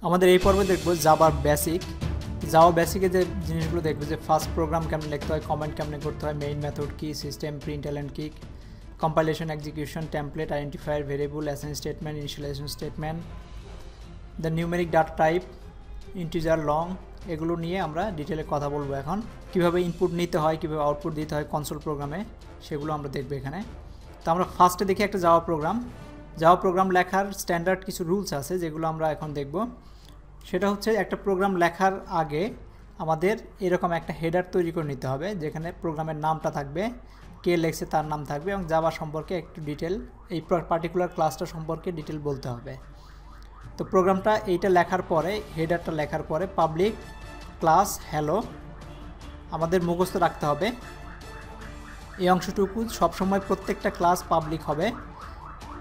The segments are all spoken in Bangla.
আমাদের এই পর্বে দেখব জাভার বেসিক। জাভা বেসিকে যে জিনিসগুলো দেখব যে ফার্স্ট প্রোগ্রাম কেমন লিখতে হয়, কমেন্ট কেমন করতে হয়, মেইন মেথড কি, সিস্টেম প্রিন্টএলএন কি, compilation execution, template identifier, variable, assign statement, initialization statement, the numeric data type, integer, long, এগুলো নিয়ে আমরা ডিটেলে কথা বলবো। এখন কিভাবে ইনপুট নিতে হয়, কিভাবে আউটপুট দিতে হয় কনসোল প্রোগ্রামে, সেগুলো আমরা দেখব এখানে। তো আমরা ফার্স্টে দেখি একটা জাভা প্রোগ্রাম লেখার স্ট্যান্ডার্ড কিছু রুলস আছে যেগুলো আমরা এখন দেখব। সেটা হচ্ছে একটা প্রোগ্রাম লেখার আগে আমাদের এরকম একটা হেডার তৈরি করে নিতে হবে, যেখানে প্রোগ্রামের নামটা থাকবে, কে লেখছে তার নাম থাকবে, এবং জাভা সম্পর্কে একটু ডিটেল, এই পার্টিকুলার ক্লাসটা সম্পর্কে ডিটেল বলতে হবে। তো প্রোগ্রামটা এইটা লেখার পরে, হেডারটা লেখার পরে পাবলিক ক্লাস হ্যালো আমাদের মুখস্থ রাখতে হবে। এই অংশটুকু সবসময় প্রত্যেকটা ক্লাস পাবলিক হবে,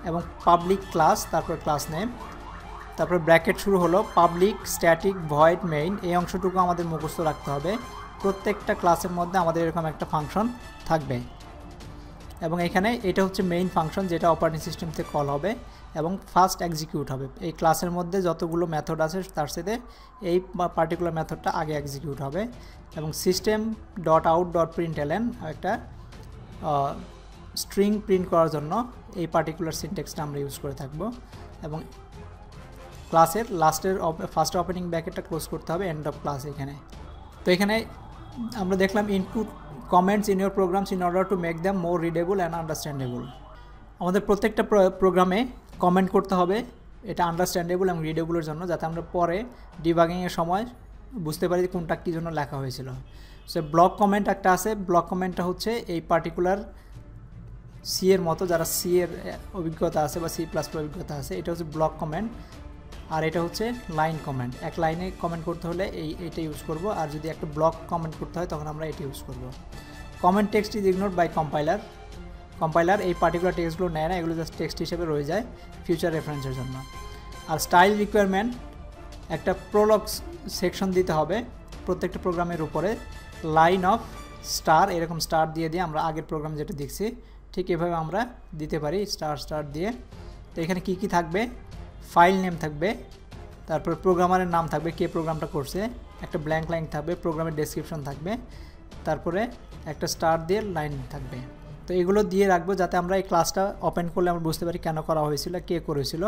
এবং পাবলিক ক্লাস, তারপর ক্লাস নেম, তারপর ব্র্যাকেট শুরু হলো পাবলিক স্ট্যাটিক ভয়েড মেইন। এই অংশটুকু আমাদের মুখস্থ রাখতে হবে। প্রত্যেকটা ক্লাসের মধ্যে আমাদের এরকম একটা ফাংশন থাকবে, এবং এখানে এটা হচ্ছে মেইন ফাংশন যেটা অপারেটিং সিস্টেম থেকে কল হবে এবং ফার্স্ট এক্সিকিউট হবে। এই ক্লাসের মধ্যে যতগুলো মেথড আছে তার সাথে এই পার্টিকুলার মেথডটা আগে এক্সিকিউট হবে। এবং সিস্টেম ডট আউট ডট প্রিন্টএলএন একটা স্ট্রিং প্রিন্ট করার জন্য এই পার্টিকুলার সিনট্যাক্সটা আমরা ইউজ করে থাকবো। এবং ক্লাসের লাস্টের ফার্স্ট ওপেনিং ব্র্যাকেটটা ক্লোজ করতে হবে এন্ড অফ ক্লাস এখানে। তো এখানে আমরা দেখলাম input comments in your programs in order to make them more readable and understandable. আমাদের প্রত্যেকটা প্রোগ্রামে কমেন্ট করতে হবে, এটা আন্ডারস্ট্যান্ডেবল এবং রিডেবলের জন্য, যাতে আমরা পরে ডিবাগিংয়ের সময় বুঝতে পারি কোনটা কী জন্য লেখা হয়েছিল। সো ব্লক কমেন্ট একটা আছে, ব্লক কমেন্টটা হচ্ছে এই পার্টিকুলার সি এর মতো, যারা সি এর অভিজ্ঞতা আছে বা সি প্লাস অভিজ্ঞতা আছে, এটা হচ্ছে ব্লক কমেন্ট। আর এটা হচ্ছে লাইন কমেন্ট, এক লাইনে কমেন্ট করতে হলে এইটা ইউজ করব, আর যদি একটা ব্লক কমেন্ট করতে হয় তখন আমরা এটা ইউজ করব। Comment text is ignored by compiler এই পার্টিকুলার টেক্সটগুলো নেয় না, এগুলো জাস্ট টেক্সট হিসেবে রয়ে যায় ফিউচার রেফারেন্সের জন্য। আর স্টাইল রিকোয়ারমেন্ট, একটা প্রোলগ সেকশন দিতে হবে প্রত্যেকটা প্রোগ্রামের উপরে, লাইন অফ স্টার, এরকম স্টার দিয়ে আমরা আগের প্রোগ্রাম যেটা দেখছি ঠিক এভাবে আমরা দিতে পারি স্টার দিয়ে। তো এখানে কি থাকবে, ফাইল নেম থাকবে, তারপর প্রোগ্রামারের নাম থাকবে, কে প্রোগ্রামটা করছে, একটা ব্ল্যাঙ্ক লাইন থাকবে, প্রোগ্রামের ডেসক্রিপশন থাকবে, তারপরে একটা স্টার দিয়ে লাইন থাকবে। তো এগুলো দিয়ে রাখবো যাতে আমরা এই ক্লাসটা ওপেন করলে আমরা বুঝতে পারি কেন করা হয়েছিল, কে করেছিল,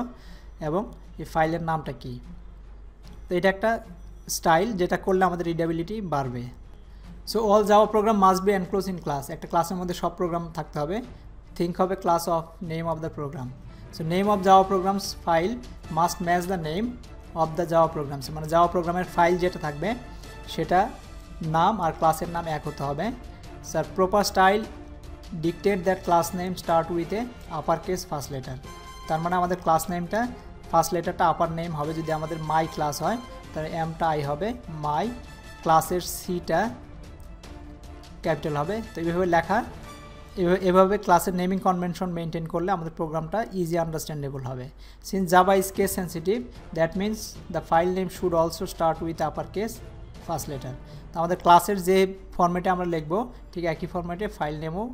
এবং এই ফাইলের নামটা কি। তো এটা একটা স্টাইল যেটা করলে আমাদের রিডেবিলিটি বাড়বে। So all Java program must be enclose in class, একটা ক্লাসের মধ্যে সব প্রোগ্রাম থাকতে হবে। থিঙ্ক হবে class of name of the program. So name of Java programs file must match the name of the Java programs, মানে জাভা প্রোগ্রামের ফাইল যেটা থাকবে সেটা নাম আর ক্লাসের নাম এক হতে হবে। Sir proper style dictate that class name start with a upper case first letter, তার মানে আমাদের ক্লাস নেমটা ফার্স্ট লেটারটা আপার নেম হবে। যদি আমাদের মাই ক্লাস হয় তাহলে এমটা আই হবে, মাই, ক্লাসের সিটা ক্যাপিটাল হবে। তো এইভাবে লেখা, এভাবে ক্লাসের নেমিং কনভেনশন মেনটেন করলে আমাদের প্রোগ্রামটা ইজি আন্ডারস্ট্যান্ডেবল হবে। Since Java is case sensitive, that means the file name should also start with upper case first letter. তো আমাদের ক্লাসের যে ফরম্যাটে আমরা লিখবো ঠিক একই ফরম্যাটে ফাইল নেমও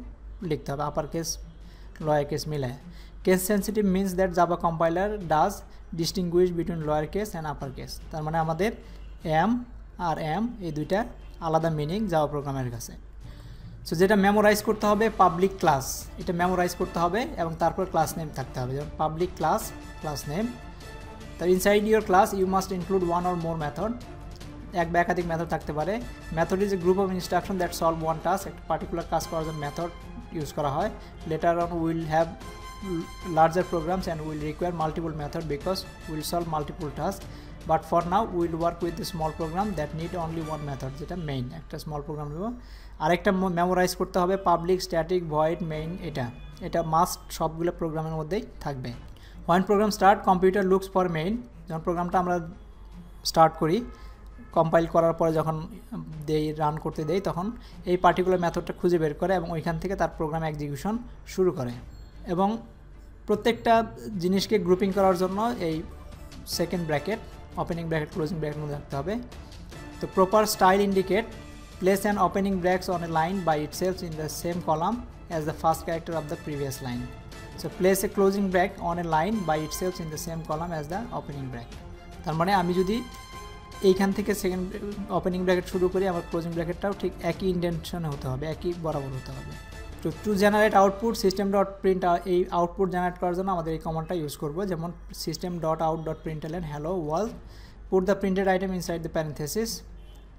লিখতে হবে, আপার কেস লোয়ার কেস মিলায়। Case sensitive means that Java compiler does distinguish between lower case and upper case, তার মানে আমাদের এম আর এম এই দুইটা আলাদা মিনিং জাভা প্রোগ্রামের কাছে। সো যেটা মেমোরাইজ করতে হবে পাবলিক ক্লাস, এটা মেমোরাইজ করতে হবে, এবং তারপর ক্লাস নেম থাকতে হবে, যেমন পাবলিক ক্লাস নেম। তো inside your class you must include one or more method, এক বা একাধিক মেথড থাকতে পারে। Method is a group of instruction that solve one task, একটা পার্টিকুলার কাজ করার জন্য মেথড ইউজ করা হয়। Later on will have larger programs and will require multiple method because will solve multiple task, but for now will work with a small program that need only one method, যেটা মেইন, একটা স্মল প্রোগ্রাম নেব। আরেকটা মেমোরাইজ করতে হবে পাবলিক স্ট্যাটিক ভয়েড মেইন, এটা মাস্ট সবগুলো প্রোগ্রামের মধ্যেই থাকবে। One programme start computer looks for main, যখন প্রোগ্রামটা আমরা স্টার্ট করি, কম্পাইল করার পরে যখন রান করতে দেই তখন এই পার্টিকুলার মেথডটা খুঁজে বের করে এবং ওইখান থেকে তার প্রোগ্রাম এক্সিকিউশন শুরু করে। এবং প্রত্যেকটা জিনিসকে গ্রুপিং করার জন্য এই second bracket, opening bracket, closing bracket মধ্যে রাখতে হবে। তো proper style indicate place an opening brace on a line by itself in the same column as the first character of the previous line. So place a closing bracket on a line by itself in the same column as the opening bracket. তার মানে আমি যদি এইখান থেকে সেকেন্ড ওপেনিং ব্র্যাকেট শুরু করি, আমার ক্লোজিং ব্র্যাকেটটাও ঠিক একই ইন্টেনশনে হতে হবে, একই বরাবর হতে হবে। তো to generate output system dot print, এই আউটপুট জেনারেট করার জন্য আমাদের এই কমান্ডটা ইউজ করবো, যেমন system dot out dot প্রিন্টএলএন hello world, put the printed item inside the parenthesis,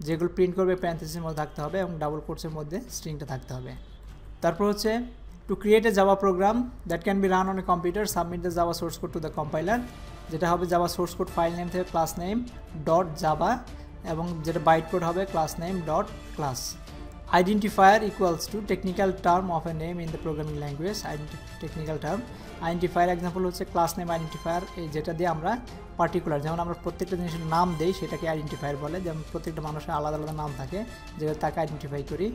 যেগুলো প্রিন্ট করবে প্যারেনথেসিসের মধ্যে থাকতে হবে এবং ডাবল কোটসের মধ্যে স্ট্রিংটা থাকতে হবে। তারপর হচ্ছে to create a Java program that can be run on a computer, submit the Java source code to the compiler, যেটা হবে Java source code file name থেকে ক্লাস নেম ডট জাভা, এবং যেটা বাইট কোড হবে class name dot class. Identifier equals to technical term of a name in the programming language, technical term. Identifier example হচ্ছে ক্লাস নেম আইডেন্টিফায়ার, এই যেটা দিয়ে আমরা পার্টিকুলার, যেমন আমরা প্রত্যেকটা জিনিসের নাম দেই সেটাকে আইডেন্টিফায়ার বলে, যেমন প্রত্যেকটা মানুষের আলাদা আলাদা নাম থাকে যেটা তাকে আইডেন্টিফাই করি।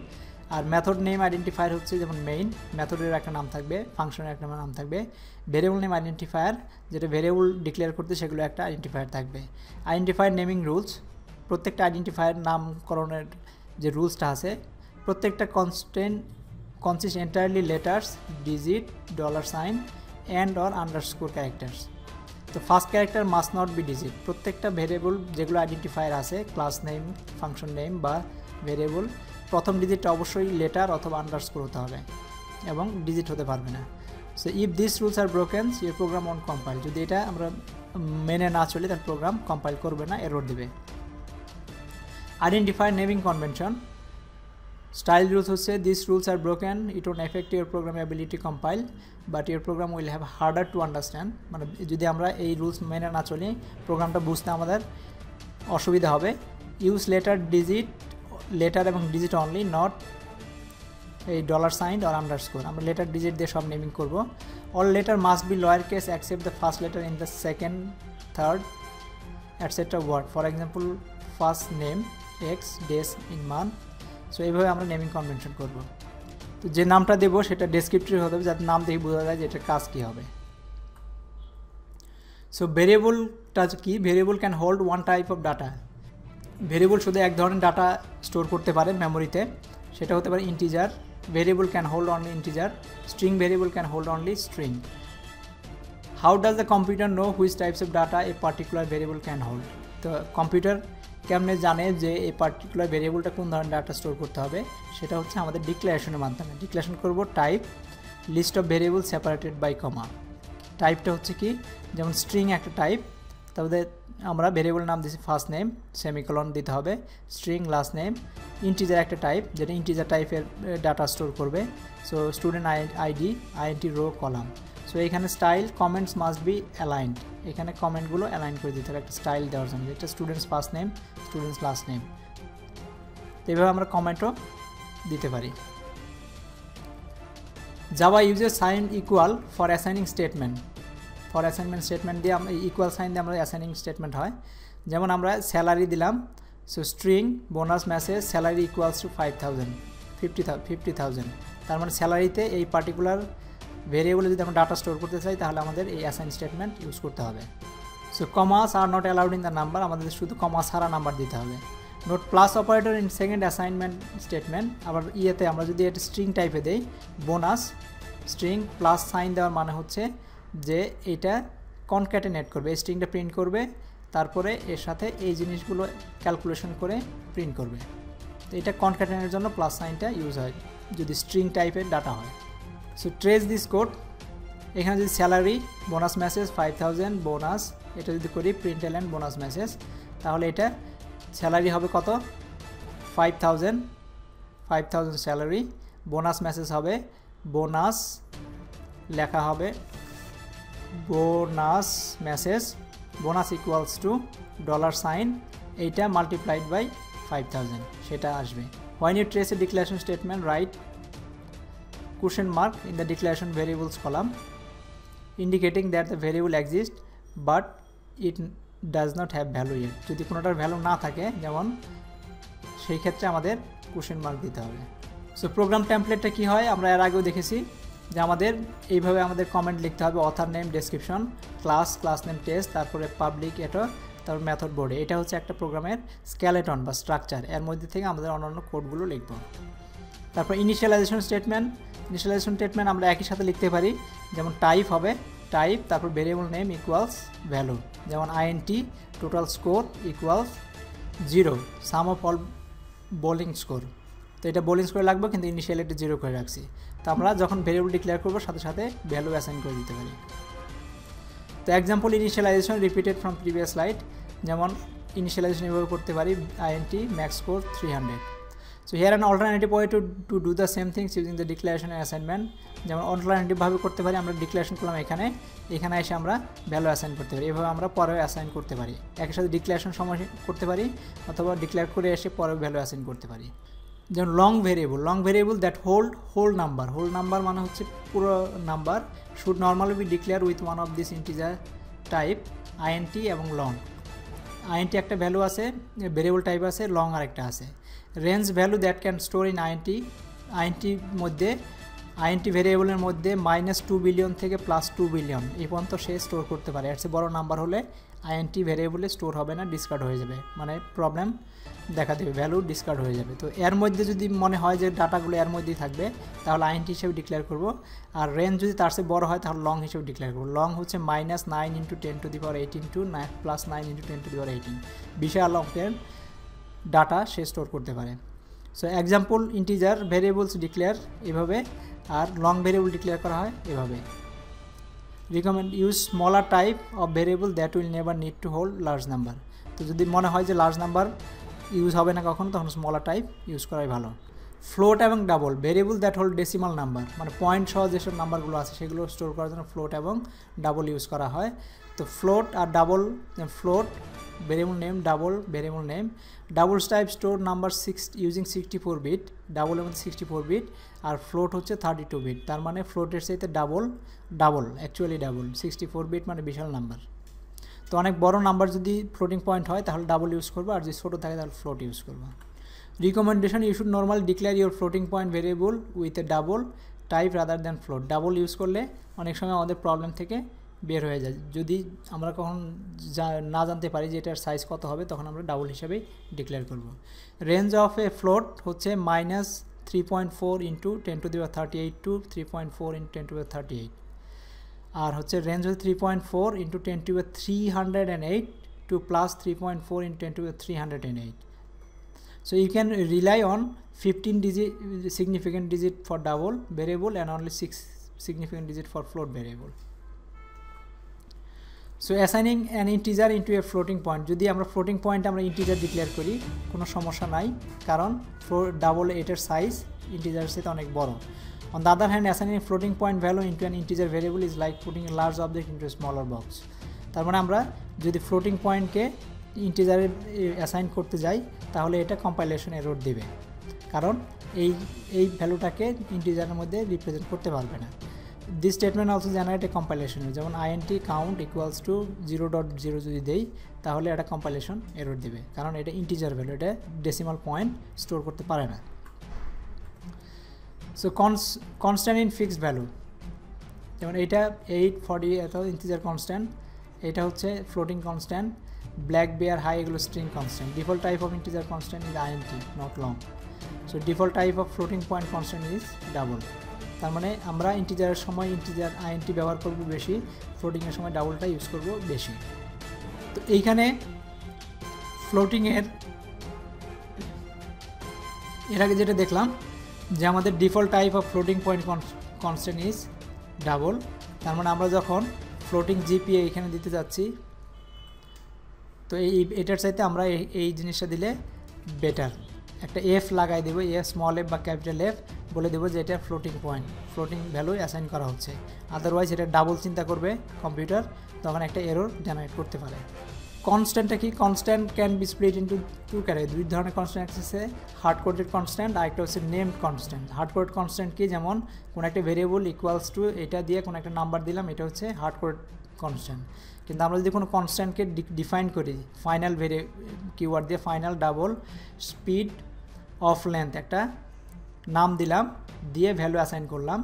আর মেথড নেম আইডেন্টিফায়ার হচ্ছে যেমন মেইন, মেথডের একটা নাম থাকবে, ফাংশনের একটা নাম থাকবে। ভেরিয়েবল নেম আইডেন্টিফায়ার, যেটা ভেরিয়েবল ডিক্লেয়ার করতে সেগুলো একটা আইডেন্টিফায়ার থাকবে। আইডেন্টিফায়ার নেমিং রুলস, প্রত্যেকটা আইডেন্টিফায়ার নামকরণের যে রুলসটা আছে, প্রত্যেকটা consist entirely letters, digit, dollar sign and or underscore characters. তো first character must not be digit, প্রত্যেকটা ভেরিয়েবল যেগুলো আইডেন্টিফায়ার আছে, ক্লাস নেম, ফাংশন নেম বা ভেরিয়েবল, প্রথম ডিজিটটা অবশ্যই লেটার অথবা আন্ডারস্কোর হতে হবে এবং ডিজিট হতে পারবে না। So if this rules are broken your program on compile, যদি এটা আমরা মেনে না চলি তাহলে প্রোগ্রাম কম্পাইল করবে না, এরর দেবে। Identifier naming convention, style rules হচ্ছে this rules are broken, it won't affect your program ability compile but your program will have harder to understand, মানে যদি আমরা এই রুলস মেনে না চলি প্রোগ্রামটা বুঝতে আমাদের অসুবিধা হবে। ইউজ লেটার, ডিজিট, লেটার এবং ডিজিট অনলি, নট এই ডলার সাইন অর আন্ডারস্কোর, আমরা লেটার ডিজিট দিয়ে সব নেমিং করব। All letter must be lower case accept the first letter in the second, third etcetera word, for example first name, x, des, in man. সো এইভাবে আমরা নেমিং কনভেনশন করব। তো যে নামটা দেবো সেটা ডেসক্রিপটিভ হতে হবে, যাতে নাম দেখে বোঝা যায় যে এটার কাজ কী হবে। সো ভেরিয়েবলটা কি, variable can hold one type of data, variable শুধু এক ধরনের ডাটা স্টোর করতে পারে মেমোরিতে, সেটা হতে পারে integer, variable can hold only integer, string variable can hold only string. How does the computer know which types of data a particular variable can hold, তো কম্পিউটার কেমনে জানে যে এই পার্টিকুলার ভেরিয়েবলটা কোন ধরনের ডাটা স্টোর করতে হবে, সেটা হচ্ছে আমাদের ডিক্লারেশনের মাধ্যমে। ডিক্লারেশন করব type list of variable separated by comma. টাইপটা হচ্ছে কি, যেমন স্ট্রিং একটা টাইপ, তারপরে আমরা ভেরিয়েবল নাম দিচ্ছি ফার্স্ট নেম, সেমিকলন দিতে হবে, স্ট্রিং লাস্ট নেম। ইন্টিজার একটা টাইপ, যেটা ইন্টিজার টাইপের ডাটা স্টোর করবে। So student ID, INT row, column. So এখানে style comments must be aligned, এখানে কমেন্টগুলো অ্যালাইন করে দিতে হবে একটা স্টাইল দেওয়ার জন্য, যেটা students first name, students last name. তো এইভাবে আমরা কমেন্টও দিতে পারি। Java uses sign equal for assigning statement, for assignment statement দিয়ে আমরা ইকুয়াল সাইন দিয়ে আমরা অ্যাসাইনিং স্টেটমেন্ট হয়। যেমন আমরা স্যালারি দিলাম, so string bonus message salary equals to 50,000, তার মানে স্যালারিতে এই পার্টিকুলার ভেরিয়েবলে যদি আমরা ডাটা স্টোর করতে চাই তাহলে আমাদের এই অ্যাসাইন স্টেটমেন্ট ইউজ করতে হবে। So commas are not allowed in the number, আমাদের শুধু কমা ছাড়া নাম্বার দিতে হবে। Note plus operator in second assignment statement, আবার ইয়েতে আমরা যদি এটা স্ট্রিং টাইপে দেই, বোনাস স্ট্রিং প্লাস সাইন দেওয়ার মানে হচ্ছে যে এটা কনক্যাটেনেট করবে, এই স্ট্রিংটা প্রিন্ট করবে, তারপরে এর সাথে এই জিনিসগুলো ক্যালকুলেশন করে প্রিন্ট করবে। তো এটা কনক্যাটেনের জন্য প্লাস সাইনটা ইউজ হয় যদি স্ট্রিং টাইপের ডাটা হয়। সো ট্রেস দিস কোড, এখানে যদি স্যালারি বোনাস মেসেজ 5000 বোনাস, এটা যদি করি প্রিন্টএলএন বোনাস মেসেজ, তাহলে এটা স্যালারি হবে কত 5000 স্যালারি, বোনাস মেসেজ হবে বোনাস, লেখা হবে bonus message, bonus equals to dollar sign, এইটা মাল্টিপ্লাইড বাই 5000 সেটা আসবে। When you trace a declaration statement right question mark in the declaration variables column indicating that the variable exists but it does not have value yet, যদি কোনোটার ভ্যালু না থাকে যেমন সেই ক্ষেত্রে আমাদের question mark দিতে হবে। সো প্রোগ্রাম টেমপ্লেটটা কি হয় আমরা এর আগেও দেখেছি যে আমাদের এইভাবে আমাদের কমেন্ট লিখতে হবে, author name, description, class name, test, তারপরে পাবলিক, এটা তারপর মেথড বডি। এটা হচ্ছে একটা প্রোগ্রামের স্কেলেটন বা স্ট্রাকচার, এর মধ্যে থেকে আমাদের অন্যান্য কোডগুলো লিখব। তারপর ইনিশিয়ালাইজেশন স্টেটমেন্ট, ইনিশিয়ালাইজেশন স্টেটমেন্ট আমরা একই সাথে লিখতে পারি, যেমন টাইপ হবে, টাইপ তারপর ভেরিয়েবল নেম ইকুয়ালস ভ্যালু, যেমন INT total score equals 0 some of all bowling score. তো এটা বোলিং স্কোর লাগবে কিন্তু ইনিশিয়াল এটা 0 করে রাখছি। তো আমরা যখন ভেরিয়েবল ডিক্লেয়ার করবো সাথে সাথে ভ্যালু অ্যাসাইন করে দিতে পারি। তো example initialization repeated from previous slide, যেমন ইনিশিয়ালাইজেশন এভাবে করতে পারি INT max score 300। So here an alternative way to do the same things using the declaration and assignment, যেমন অল্টারনেটিভভাবে করতে পারি, আমরা ডিক্লারেশন করলাম এখানে এসে আমরা ভ্যালু অ্যাসাইন করতে পারি, এভাবে আমরা পরেও অ্যাসাইন করতে পারি, একই সাথে ডিক্লারেশন সময় করতে পারি অথবা ডিক্লেয়ার করে এসে পরেও ভ্যালু অ্যাসাইন করতে পারি। যেমন long variable that whole number মানে হচ্ছে পুরো number should normally be declare with one of this integer type INT এবং লং। INT একটা ভ্যালু আছে, ভেরিয়েবল টাইপ আছে, লং আরেকটা আছে। Range value that can store in INT মধ্যে INT ভেরিয়েবলের মধ্যে -2 বিলিয়ন থেকে +2 বিলিয়ন এই পর্যন্ত সে স্টোর করতে পারে। এর চেয়ে বড় নাম্বার হলে INT ভেরিয়েবলে স্টোর হবে না, ডিসকার্ড হয়ে যাবে, মানে প্রবলেম দেখা দেবে, ভ্যালু ডিসকার্ড হয়ে যাবে। তো এর মধ্যে যদি মনে হয় যে ডাটাগুলো এর মধ্যেই থাকবে তাহলে INT হিসেবে ডিক্লেয়ার করব, আর রেঞ্জ যদি তার চেয়ে বড় হয় তাহলে লং হিসেবে ডিক্লেয়ার করব। লং হচ্ছে -9 × 10⁻18 টু +9 × 10⁻18 বিশাল অঙ্কের ডাটা সে স্টোর করতে পারে। So example integer variables declare এভাবে, আর লং ভেরিয়েবল ডিক্লেয়ার করা হয় এভাবে। Recommend use smaller type of variable that will never need to hold large number. তো যদি মনে হয় যে লার্জ নাম্বার ইউজ হবে না কখনো, তখন স্মলার টাইপ ইউজ করাই ভালো। ফ্লোট এবং double variable that hold decimal number, মানে পয়েন্ট সহ যেসব নাম্বারগুলো আছে সেগুলো স্টোর করার জন্য ফ্লোট এবং ডাবল ইউজ করা হয়। তো ফ্লোট আর double, float variable name, double variable name. Double type store number using 64 bit, ডাবলের মধ্যে 64 বিট, আর ফ্লোট হচ্ছে 32 বিট। তার মানে ফ্লোটের সাথে ডাবল অ্যাকচুয়ালি ডাবল 64 বিট মানে বিশাল নাম্বার। তো অনেক বড় নাম্বার যদি ফ্লোটিং পয়েন্ট হয় তাহলে ডাবল ইউজ করবো, আর যদি ছোটো থাকে তাহলে ফ্লোট ইউজ করবো। Recommendation you should normally declare your floating point variable with a double type rather than float. Double use করলে অনেক সময় আমাদের প্রবলেম থেকে বের হয়ে যায়, যদি আমরা কখন না জানতে পারি যে এটার সাইজ কত হবে তখন আমরা ডাবল হিসাবেই ডিক্লেয়ার করব। রেঞ্জ অফ এ ফ্লোট হচ্ছে -3.4 × 10⁻38 টু 3.4 × 10⁻38, আর হচ্ছে রেঞ্জ হচ্ছে 3.4 × 10⁻308 two +3.4 × 10⁻308. So you can rely on 15 significant digit for double variable and only 6 significant digit for float variable. So assigning an integer into a floating point, যদি আমরা floating point আমরা integer declare করি কোনো সমস্যা নাই, কারণ double এটার সাইজ integer সাথে অনেক বড়। On the other hand, assigning a floating point value into an integer variable is like putting a large object into a smaller box. তার মানে আমরা যদি floating point কে ইন্টিজারে অ্যাসাইন করতে যাই তাহলে এটা কম্পাইলেশন এরর দেবে, কারণ এই ভ্যালুটাকে ইন্টিজারের মধ্যে রিপ্রেজেন্ট করতে পারবে না। This statement also generate A compilation, যেমন INT count equals to 0.0 যদি দেই তাহলে এটা কম্পাইলেশন এরর দেবে, কারণ এটা ইন্টিজার ভ্যালু, এটা ডেসিমাল পয়েন্ট স্টোর করতে পারে না। So constant in fixed value, যেমন এইটা 840 এত ইন্টিজার কনস্ট্যান্ট, এটা হচ্ছে floating constant, black bear hi এগুলো string constant. Default type of integer constant is INT not long. So default type of floating point constant is double. তার মানে আমরা ইন্টিজারের সময় ইন্টিজার INT ব্যবহার করব বেশি, ফ্লোটিংয়ের সময় ডাবলটা ইউজ করব বেশি। তো এইখানে ফ্লোটিংয়ের এর আগে যেটা দেখলাম যে আমাদের default type of floating point constant is double, তার মানে আমরা যখন ফ্লোটিং GPA এখানে দিতে যাচ্ছি তো এটার চাইতে আমরা এই জিনিসটা দিলে বেটার, একটা F লাগাই দেবো, স্মল f বা ক্যাপিটাল F বলে দেবো যে এটা ফ্লোটিং ভ্যালু অ্যাসাইন করা হচ্ছে। আদারওয়াইজ এটা ডাবল চিন্তা করবে কম্পিউটার, তখন একটা এরর জেনারেট করতে পারে। কনস্ট্যান্টটা কি? Constant can be split into two category, দুই ধরনের কনস্ট্যান্ট আছে, হার্ড কোডেড কনস্ট্যান্ট আর একটা হচ্ছে named constant. Hard coded constant কি? যেমন কোনো একটা ভেরিয়েবল ইকুয়ালস টু এটা দিয়ে কোনো একটা নাম্বার দিলাম, এটা হচ্ছে হার্ড কোডেড কনস্ট্যান্ট। কিন্তু আমরা যদি কোনো কনস্ট্যান্টকে ডিফাইন করি ফাইনাল কিওয়ার্ড দিয়ে, final double speed of length একটা নাম দিলাম, দিয়ে ভ্যালু অ্যাসাইন করলাম,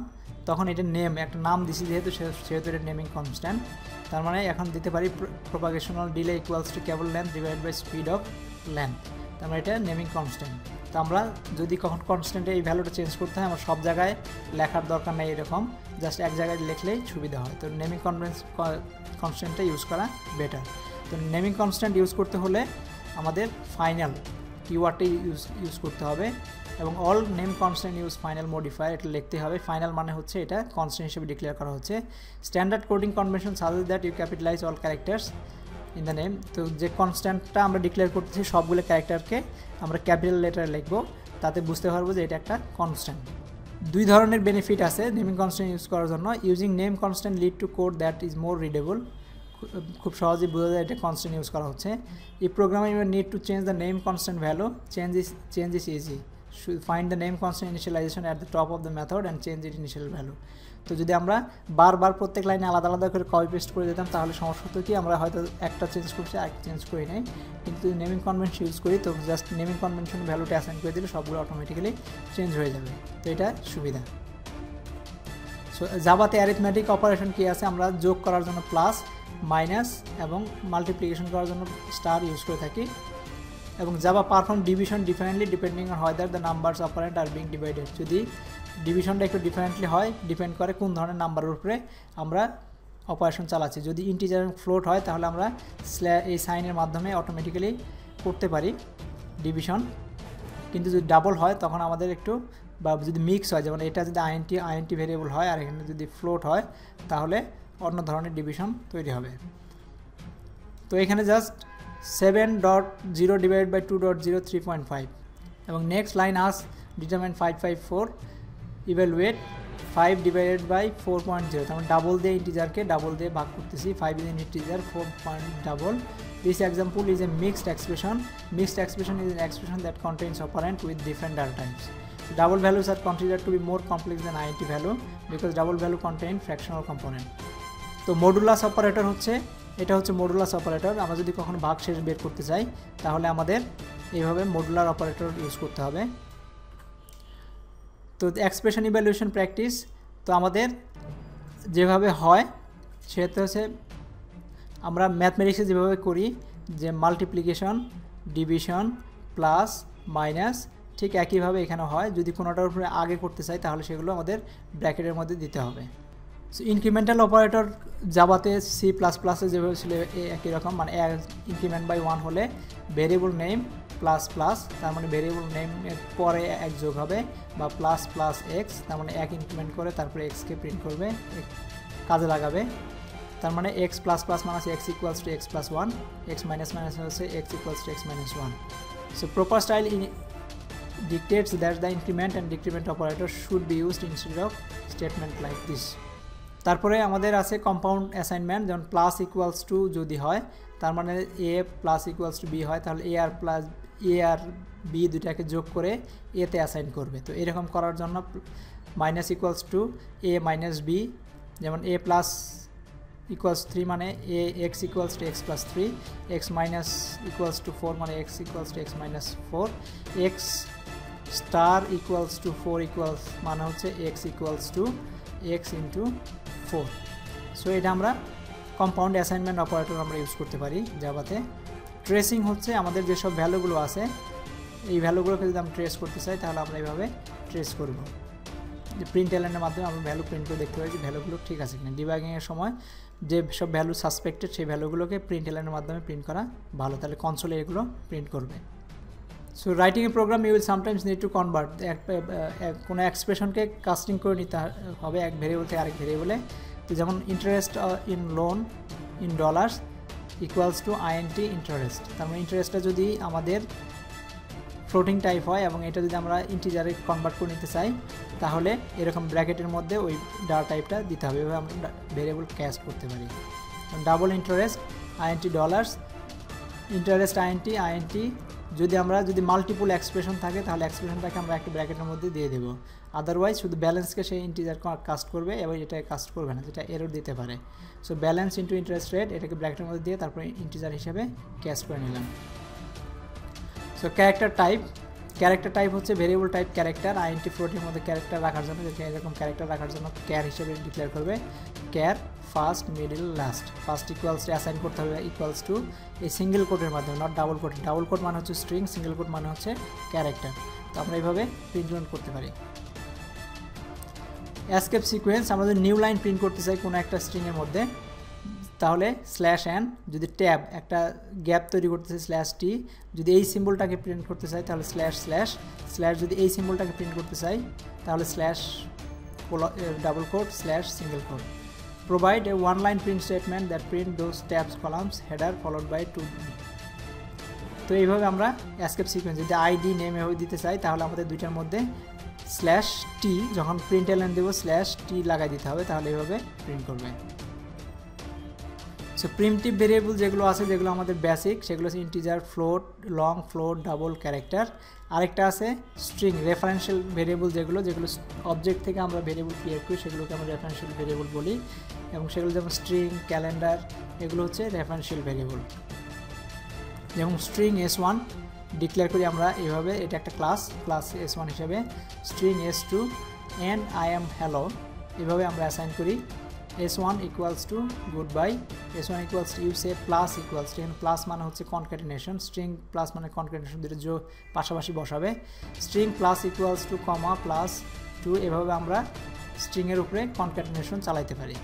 তখন এটা নেম একটা নাম দিছি যেহেতু এটা নেমিং কনস্ট্যান্ট। তার মানে এখন দিতে পারি propagational delay equals to cable length divide by speed of length. তার মানে এটা নেমিং কনস্ট্যান্ট। তো আমরা যদি কখন কনস্ট্যান্টে এই ভ্যালুটা চেঞ্জ করতে হয়, আমার সব জায়গায় লেখার দরকার নেই, এরকম জাস্ট এক জায়গায় লিখলেই সুবিধা হয়। তো নেমিং কনস্ট্যান্টটা ইউজ করা বেটার। তো নেমিং কনস্ট্যান্ট ইউজ করতে হলে আমাদের ফাইনাল কিওয়ার্ডটি ইউজ করতে হবে, এবং all name constant use final modifier, এটা লিখতে হবে। ফাইনাল মানে হচ্ছে এটা কনস্ট্যান্ট হিসেবে ডিক্লেয়ার করা হচ্ছে। Standard coding convention suggest that you capitalize all characters in the name. তো যে কনস্ট্যান্টটা আমরা ডিক্লেয়ার করতেছি সবগুলো ক্যারেক্টারকে আমরা ক্যাপিটাল লেটারে লিখবো, তাতে বুঝতে পারবো যে এটা একটা কনস্ট্যান্ট। দুই ধরনের বেনিফিট আছে নেমিং কনস্ট্যান্ট ইউজ করার জন্য। Using name constant lead to code that is more readable, খুব সহজেই বোঝা যায় এটা কনস্ট্যান্ট ইউজ করা হচ্ছে। এই প্রোগ্রামে you need to change the name constant value, change is easy, find the name constant initialization at the top of the method and change its initial value। তো যদি আমরা বারবার প্রত্যেক লাইনে আলাদা আলাদা করে কপি পেস্ট করে দিতাম তাহলে সমস্যা হতো কি, আমরা হয়তো একটা চেঞ্জ করছি আর চেঞ্জ করি নাই। কিন্তু নেমিং কনভেনশন ইউজ করি, তো জাস্ট নেমিং কনভেনশন ভ্যালুটা অ্যাসাইন করে দিলে সবগুলো অটোমেটিক্যালি চেঞ্জ হয়ে যাবে। তো এটা সুবিধা। সো জাভাতে অ্যারিথমেটিক অপারেশন কি আছে, আমরা যোগ করার জন্য প্লাস, মাইনাস এবং মাল্টিপ্লিকেশন করার জন্য স্টার ইউজ করে থাকি। এবং Java perform division differently depending on whether the numbers operant are being divided. যদি ডিভিশনটা একটু ডিফারেন্টলি হয়, ডিপেন্ড করে কোন ধরনের নাম্বারের উপরে আমরা অপারেশন চালাচ্ছি। যদি ইন্টিজার ফ্লোট হয় তাহলে আমরা এই সাইনের মাধ্যমে অটোমেটিক্যালি করতে পারি ডিভিশন। কিন্তু যদি ডাবল হয় তখন আমাদের একটু, বা যদি মিক্স হয়, যেমন এটা যদি আইএনটি ভেরিয়েবল হয় আর এখানে যদি ফ্লোট হয় তাহলে অন্য ধরনের ডিভিশন তৈরি হবে। তো এখানে জাস্ট 7.0 divided by 2.0 3.5 এবং next line us determine 554 evaluate 5 divided by 4.0, তার মানে ডাবল দিয়ে ইন্টিজারকে ডাবল দিয়ে ভাগ করতেছি, 5 is an integer, 4 point double. This example is a mixed expression. Mixed expression is an expression that contains operand with different data types. So double values are considered to be more complex than int value because double value contain fractional component. তো মডুলাস অপারেটর হচ্ছে, এটা হচ্ছে মডুলাস অপারেটর। আমরা যদি কখনো ভাগশেষ বের করতে চাই তাহলে আমাদের এইভাবে মডুলার অপারেটর ইউজ করতে হবে। তো এক্সপ্রেশন ইভ্যালুয়েশন প্র্যাকটিস, তো আমাদের যেভাবে হয় সেটা হচ্ছে আমরা ম্যাথমেটিক্সে যেভাবে করি, যে মাল্টিপ্লিকেশন, ডিভিশন, প্লাস, মাইনাস, ঠিক একইভাবে এখানে হয়। যদি কোনোটার উপরে আগে করতে চাই তাহলে সেগুলো আমাদের ব্র্যাকেটের মধ্যে দিতে হবে। সো ইনক্রিমেন্টাল অপারেটর জাভাতে সি প্লাস প্লাসে যেভাবে ছিল একই রকম, মানে ইনক্রিমেন্ট বাই 1 হলে ভেরিয়েবল নেম প্লাস প্লাস, তার মানে ভেরিয়েবল নেমের পরে এক যোগ হবে, বা প্লাস প্লাস এক্স, তার মানে এক ইনক্রিমেন্ট করে তারপরে এক্সকে প্রিন্ট করবে, কাজে লাগাবে। তার মানে এক্স প্লাস প্লাস মানে x equals to x plus 1, x minus minus হচ্ছে x equals to x minus 1। So proper style dictates that the increment and decrement operator should be used instead of statement like this. তারপরে আমাদের আছে কম্পাউন্ড অ্যাসাইনমেন্ট, যেমন প্লাস ইকুয়ালস টু যদি হয় তার মানে এ প্লাস ইকুয়ালস টু বি হয়, তাহলে এ আর প্লাস এ আর বি দুটাকে যোগ করে এতে অ্যাসাইন করবে। তো এরকম করার জন্য minus equals to a minus b, যেমন এ প্লাস ইকুয়ালস 3 মানে a x equals to x plus 3, x minus equals to 4 মানে x equals to x minus 4, x star equals to 4 equals মানে হচ্ছে x equals to x into 4। সো এটা আমরা কম্পাউন্ড অ্যাসাইনমেন্ট অপারেটর আমরা ইউজ করতে পারি জাভাতে। ট্রেসিং হচ্ছে আমাদের যেসব ভ্যালুগুলো আছে এই ভ্যালুগুলোকে যদি আমরা ট্রেস করতে চাই তাহলে আমরা এইভাবে ট্রেস করব। যে প্রিন্ট এলাইনের মাধ্যমে আমরা ভ্যালু প্রিন্ট করে দেখতে পাই যে ভ্যালুগুলো ঠিক আছে কিনা। ডিবাগিংয়ের সময় যে সব ভ্যালু সাসপেক্টেড সেই ভ্যালুগুলোকে প্রিন্ট এলাইনের মাধ্যমে প্রিন্ট করা ভালো, তাহলে কনসোলে এগুলো প্রিন্ট করবে। So writing a program you will sometimes need to convert, কোনো এক্সপ্রেশনকে কাস্টিং করে নিতে হবে এক ভেরিয়েবল থেকে আরেক ভেরিয়েবলে। তো যেমন interest in loan in dollars equals to int interest, তার মানে ইন্টারেস্টটা যদি আমাদের ফ্লোটিং টাইপ হয় এবং এটা যদি আমরা ইন্টিজারে কনভার্ট করে নিতে চাই তাহলে এরকম ব্র্যাকেটের মধ্যে ওই ডাটা টাইপটা দিতে হবে, এভাবে আমরা ভেরিয়েবল ক্যাস্ট করতে পারি। Double interest int dollars, interest int যদি মাল্টিপল এক্সপ্রেশন থাকে তাহলে এক্সপ্রেশনটাকে আমরা একটা ব্র্যাকেটের মধ্যে দিয়ে দেবো, আদারওয়াইজ শুধু ব্যালেন্সকে সেই ইন্টিজার কাস্ট করবে এবং এটা কাস্ট করবে না, যেটা এরর দিতে পারে। So balance into interest rate এটাকে ব্র্যাকেটের মধ্যে দিয়ে তারপরে ইন্টিজার হিসেবে ক্যাস্ট করে নিলাম। সো ক্যারেক্টার ক্যারেক্টার টাইপ হচ্ছে ভেরিয়েবল টাইপ ক্যারেক্টার, আইএনটি ফ্লোটের মধ্যে ক্যারেক্টার রাখার জন্য, এরকম ক্যারেক্টার রাখার জন্য ক্যার হিসেবে ডিক্লেয়ার করবে। Car first middle last, first equals assign করতে হবে ইকুয়ালস টু এই সিঙ্গেল কোডের মাধ্যমে, not double code. Double code মানে হচ্ছে স্ট্রিং, সিঙ্গেল কোড মানে হচ্ছে ক্যারেক্টার। তো আমরা এইভাবে প্রিন্ট করতে পারি। এসকেপ সিকোয়েন্স, আমরা যদি নিউ লাইন প্রিন্ট করতে চাই কোনো একটা স্ট্রিংয়ের মধ্যে, তাহলে স্ল্যাশ এন, যদি ট্যাব একটা গ্যাপ তৈরি করতে চাই স্ল্যাশ টি, যদি এই সিম্বলটাকে প্রিন্ট করতে চাই তাহলে স্ল্যাশ স্ল্যাশ স্ল্যাশ, যদি এই সিম্বলটাকে প্রিন্ট করতে চাই তাহলে slash double code slash single code. Provide a one line print statement that print those tabs columns header followed by 2। তো এইভাবে আমরা এসকেপ সিকোয়েন্স, যদি আইডি নেম এভাবে দিতে চাই তাহলে আমাদের দুইটার মধ্যে স্ল্যাশ টি, যখন প্রিন্ট এলএন দেবো স্ল্যাশ টি লাগাই দিতে হবে, তাহলে এইভাবে প্রিন্ট করবে। সো প্রিমিটিভ ভেরিয়েবল যেগুলো আছে, যেগুলো আমাদের বেসিক, সেগুলো হচ্ছে integer, float, long, float, double, character. আরেকটা আছে স্ট্রিং, রেফারেন্সিয়াল ভেরিয়েবল, যেগুলো অবজেক্ট থেকে আমরা ভেরিয়েবল ক্রিয়েট করি সেগুলোকে আমরা রেফারেন্সিয়াল ভেরিয়েবল বলি, এবং সেগুলো যেমন স্ট্রিং, ক্যালেন্ডার, এগুলো হচ্ছে রেফারেন্সিয়াল ভেরিয়েবল। যেমন স্ট্রিং S1 ডিক্লেয়ার করি আমরা এইভাবে, এটা একটা ক্লাস S1 হিসেবে, string S2 and I am hello, এভাবে আমরা অ্যাসাইন করি। S1 equals to good bye, S1 equals to you say plus equals to, এখানে প্লাস মানে হচ্ছে কনক্যাটিনেশন, স্ট্রিং প্লাস মানে কনক্যাটিনেশন, দুটো পাশাপাশি বসাবে। String plus equals to comma plus 2, এভাবে আমরা স্ট্রিংয়ের উপরে কনক্যাটিনেশন চালাইতে পারি।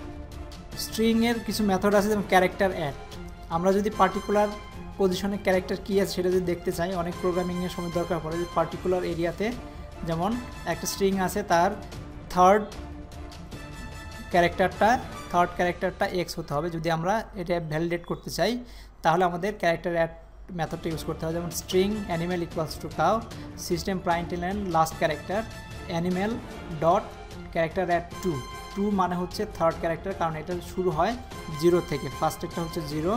স্ট্রিংয়ের কিছু মেথড আছে, যেমন ক্যারেক্টার অ্যাড। আমরা যদি পার্টিকুলার পজিশনে ক্যারেক্টার কী আছে সেটা যদি দেখতে চাই, অনেক প্রোগ্রামিংয়ের সময় দরকার পড়ে, যে পার্টিকুলার এরিয়াতে, যেমন একটা স্ট্রিং আছে তার থার্ড ক্যারেক্টারটা এক্স হতে হবে, যদি আমরা এটা ভ্যালিডেট করতে চাই তাহলে আমাদের ক্যারেক্টার অ্যাড মেথডটা ইউজ করতে হবে। যেমন string animal equals to cow, system println last character, animal dot character at 2 মানে হচ্ছে থার্ড ক্যারেক্টার, কারণ এটা শুরু হয় 0 থেকে, ফার্স্ট একটা হচ্ছে 0,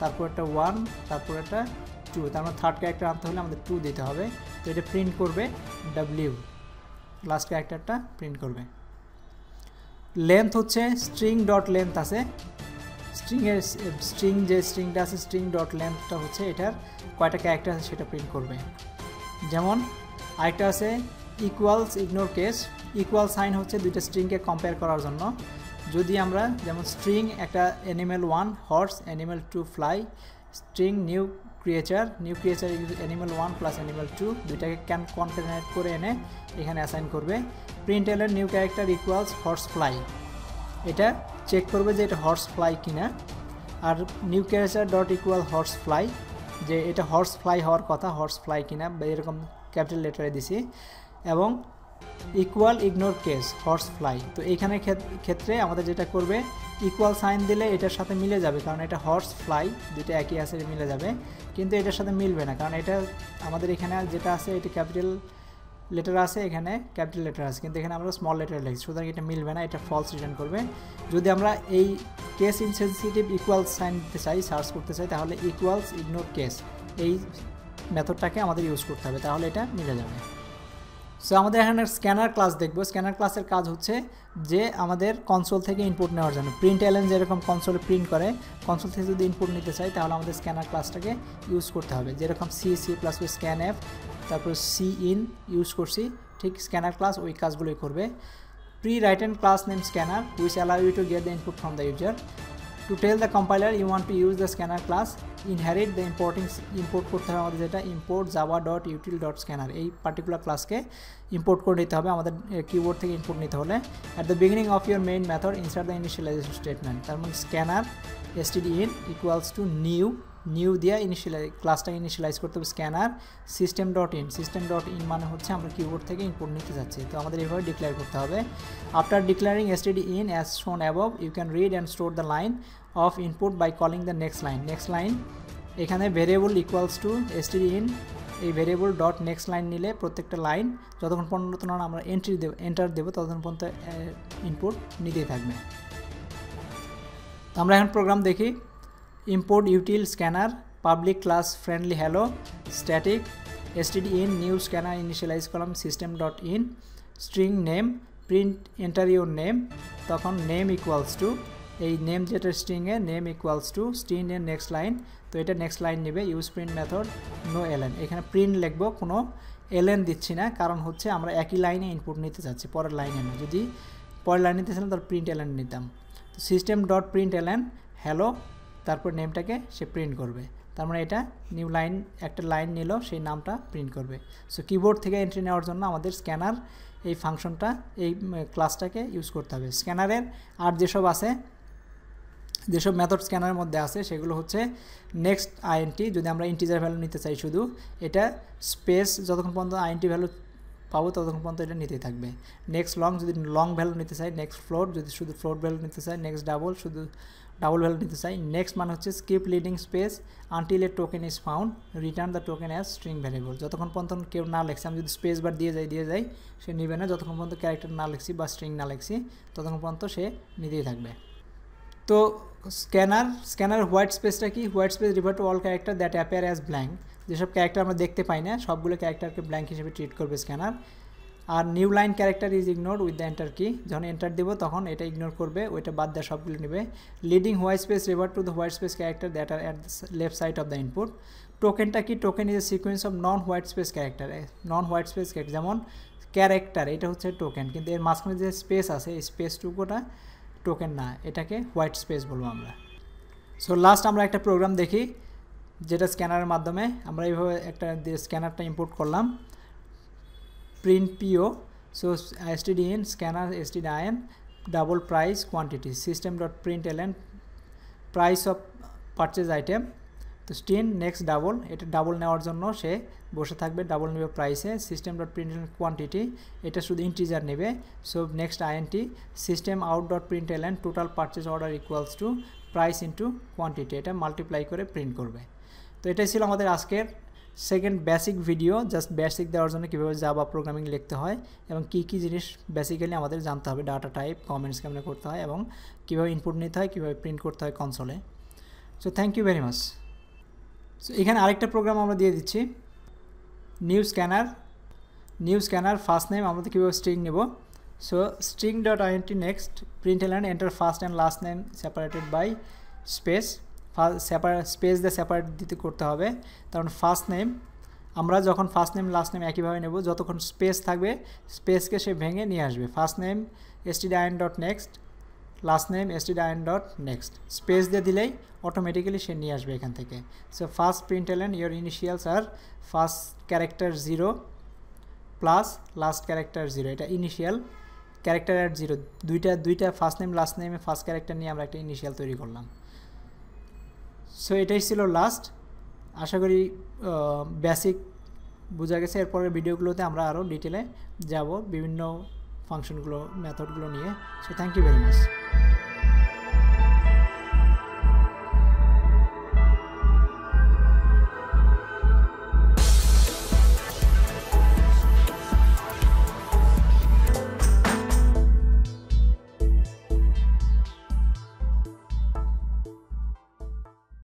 তারপর একটা 1, তারপর একটা 2, তার মানে থার্ড ক্যারেক্টার আনতে হলে আমাদের 2 দিতে হবে। তো এটা প্রিন্ট করবে W, লাস্ট ক্যারেক্টারটা প্রিন্ট করবে। লেন্থ হচ্ছে স্ট্রিং ডট লেন্থ আছে, যে স্ট্রিংটা আছে স্ট্রিং ডট লেন্থটা হচ্ছে এটার কয়টা ক্যারেক্টার আছে সেটা প্রিন্ট করবে। যেমন আরেকটা আছে equals ignore case, equal sign হচ্ছে দুইটা স্ট্রিংকে কম্পেয়ার করার জন্য। যদি আমরা যেমন স্ট্রিং একটা animal 1 horse, animal 2 fly, string new creature animal 1 plus animal 2, দুইটাকে কনক্যাটিনেট করে এনে এখানে অ্যাসাইন করবে। প্রিন্ট এলের new character equals horse fly, এটা চেক করবে যে এটা হর্স ফ্লাই কিনা। আর new character dot equal horse fly, যে এটা হর্স ফ্লাই হওয়ার কথা, হর্স ফ্লাই কিনা, এরকম ক্যাপিটাল লেটারে দিছি। এবং equal ignore case horse fly, তো এইখানে ক্ষেত্রে আমাদের যেটা করবে, ইকুয়াল সাইন দিলে এটার সাথে মিলে যাবে, কারণ এটা হর্স ফ্লাই, দুটো একই আছে, মিলে যাবে। কিন্তু এটার সাথে মিলবে না, কারণ এটা আমাদের এখানে যেটা আছে এটা ক্যাপিটাল লেটার আছে, এখানে ক্যাপিটাল লেটার আছে, কিন্তু এখানে আমরা স্মল লেটার লিখছি, সুতরাং এটা মিলবে না, এটা ফলস রিটার্ন করবে। যদি আমরা এই কেস ইনসেনসিটিভ ইকুয়াল সাইন দিতে চাই, সার্চ করতে চাই, তাহলে ইকুয়ালস ইগনোর কেস, এই মেথডটাকে আমাদের ইউজ করতে হবে, তাহলে এটা মিলে যাবে। সো আমাদের এখানে স্ক্যানার ক্লাস দেখব। স্ক্যানার ক্লাসের কাজ হচ্ছে যে আমাদের কনসোল থেকে ইনপুট নেওয়ার জন্য, প্রিন্ট এলএন যেরকম কনসোলে প্রিন্ট করে, কনসোল থেকে যদি ইনপুট নিতে চাই তাহলে আমাদের স্ক্যানার ক্লাসটাকে ইউজ করতে হবে। যেরকম সি প্লাস স্ক্যান এফ, তারপর সি ইন ইউজ করছি, ঠিক স্ক্যানার ক্লাস ওই কাজগুলোই করবে। Pre-written class name scanner which allow you to get the input from the user. To tell the compiler you want to use the scanner class, inherit the import করতে হবে আমাদের, যেটা import java.util.scanner, এই পার্টিকুলার ক্লাসকে ইম্পোর্ট করে নিতে হবে আমাদের কিবোর্ড থেকে ইনপুট নিতে হলে। At the beginning of your main method insert the initialization statement, তার মানে scanner stdin equals to new দিয়া ক্লাসটাকে ইনিশিয়ালাইজ করতে হবে স্ক্যানার system.in মানে হচ্ছে আমরা কিবোর্ড থেকে ইনপুট নিতে যাচ্ছি, তো আমাদের এইভাবে ডিক্লেয়ার করতে হবে। After declaring stdin as shown above you can read and store the line of input by calling the next line এখানে ভেরিয়েবল ইকুয়ালস টু stdin, এই ভেরিয়েবল ডট নেক্সট লাইন নিলে প্রত্যেকটা লাইন যতক্ষণ পর্যন্ত না আমরা এন্টার দেবো ততক্ষণ পর্যন্ত ইনপুট নিতেই থাকবে। তো আমরা এখন প্রোগ্রাম দেখি। import util scanner public class friendly hello static stdin new scanner initialize column system.in string name print enter your name, তখন name equals to এই নেম যেটা স্ট্রিং এ নেম ইকুয়ালস টু স্ট্রিং এর নেক্সট লাইন, তো এটা নেক্সট লাইন নেবে use print method no LN, এখানে প্রিন্ট লিখবো, কোনো এলএন দিচ্ছি না, কারণ হচ্ছে আমরা একই লাইনে ইনপুট নিতে চাচ্ছি, পরের লাইনে না। যদি পরের লাইন নিতেছিলাম তাহলে প্রিন্ট এলএন নিতাম। তো system dot print LN hello, তারপর নেমটাকে সে প্রিন্ট করবে, তার মানে এটা নিউ লাইন একটা লাইন নিল, সেই নামটা প্রিন্ট করবে। সো কিবোর্ড থেকে এন্ট্রি নেওয়ার জন্য আমাদের স্ক্যানার এই ফাংশনটা এই ক্লাসটাকে ইউজ করতে হবে। স্ক্যানারের আর যেসব আছে, যেসব মেথড স্ক্যানারের মধ্যে আছে সেগুলো হচ্ছে নেক্সট আইএনটি, যদি আমরা ইন্টিজার ভ্যালু নিতে চাই শুধু, এটা স্পেস যতক্ষণ পর্যন্ত আইএনটি ভ্যালু পাবো ততক্ষণ পর্যন্ত এটা নিতেই থাকবে। নেক্সট লং যদি লং ভ্যালু নিতে চাই, নেক্সট ফ্লোট যদি শুধু ফ্লোট ভ্যালু নিতে চাই, নেক্সট ডাবল শুধু ডাবল ভ্যালু নিতে চাই। নেক্সট মানে হচ্ছে skip leading space until a token is found return the token as string variable, যতক্ষণ পর্যন্ত কেউ না লেখছে, আমি যদি স্পেস বার দিয়ে যাই সে নেবে না, যতক্ষণ পর্যন্ত ক্যারেক্টার না লিখছি বা স্ট্রিং না লিখছি ততক্ষণ পর্যন্ত সে নিতেই থাকবে। তো স্ক্যানার হোয়াইট স্পেসটা কি? White space refer to all character that appear as blank, যেসব ক্যারেক্টার আমরা দেখতে পাই না সবগুলো ক্যারেক্টারকে ব্ল্যাঙ্ক হিসেবে ট্রিট করবে স্ক্যানার। আর new line character is ignore with the enter key, যখন এন্টার দেবো তখন এটা ইগনোর করবে, ওইটা বাদ দেওয়া সবগুলো নেবে। Leading white space refer to the white space character that are at the left side of the input. টোকেনটা কি? Token is a sequence of non white space character. Non white space character যেমন ক্যারেক্টার, এটা হচ্ছে টোকেন, কিন্তু এর মাঝখানে যে স্পেস আছে এই স্পেসটুকুটা টোকেন না, এটাকে হোয়াইট স্পেস বলবো আমরা। সো লাস্ট আমরা একটা প্রোগ্রাম দেখি যেটা স্ক্যানারের মাধ্যমে আমরা এইভাবে একটা স্ক্যানারটা ইম্পোর্ট করলাম, প্রিন্ট পিও। So stdin scanner stdin double price quantity system dot print LN price of purchase item. তো স্টিন নেক্সট ডাবল, এটা ডাবল নেওয়ার জন্য সে বসে থাকবে, ডাবল নেবে প্রাইসে। System dot print LN quantity, এটা শুধু ইন্টিজার নেবে। So next INT system out dot print LN total purchase order equals to price into quantity, এটা মাল্টিপ্লাই করে প্রিন্ট করবে। তো এটাই ছিল আমাদের আজকের second basic video, just basic দেওয়ার জন্য কীভাবে জাভা প্রোগ্রামিং লিখতে হয় এবং কী কী জিনিস বেসিক্যালি আমাদের জানতে হবে, ডাটা টাইপ, কমেন্টস কেমন করতে হয় এবং কীভাবে ইনপুট নিতে হয়, কীভাবে প্রিন্ট করতে হয় কনসোলে। So thank you very much. So এখানে আরেকটা প্রোগ্রাম আমরা দিয়ে দিচ্ছি, নিউ স্ক্যানার ফার্স্ট নেম আমরা কীভাবে স্ট্রিং নেব। So string dot INT next print LN enter first and last name separated by space, space দিয়ে সেপারেট দিতে করতে হবে, কারণ ফার্স্ট নেম আমরা যখন ফার্স্ট নেম লাস্ট নেম একইভাবে নেব, যতক্ষণ স্পেস থাকবে স্পেসকে সে ভেঙে নিয়ে আসবে। First name stdin dot next, last name stdin dot next, space দিয়ে দিলেই অটোমেটিক্যালি সে নিয়ে আসবে এখান থেকে। So first print LN your initials আর first character 0 plus last character 0, এটা ইনিশিয়াল ক্যারেক্টার অ্যাট 0, দুইটা ফার্স্ট নেম লাস্ট নেমে ফার্স্ট ক্যারেক্টার নিয়ে আমরা একটা ইনিশিয়াল তৈরি করলাম। সো এটাই ছিল লাস্ট, আশা করি বেসিক বোঝা গেছে। এরপরের ভিডিওগুলোতে আমরা আরও ডিটেলে যাব বিভিন্ন ফাংশনগুলো মেথডগুলো নিয়ে। So thank you very much.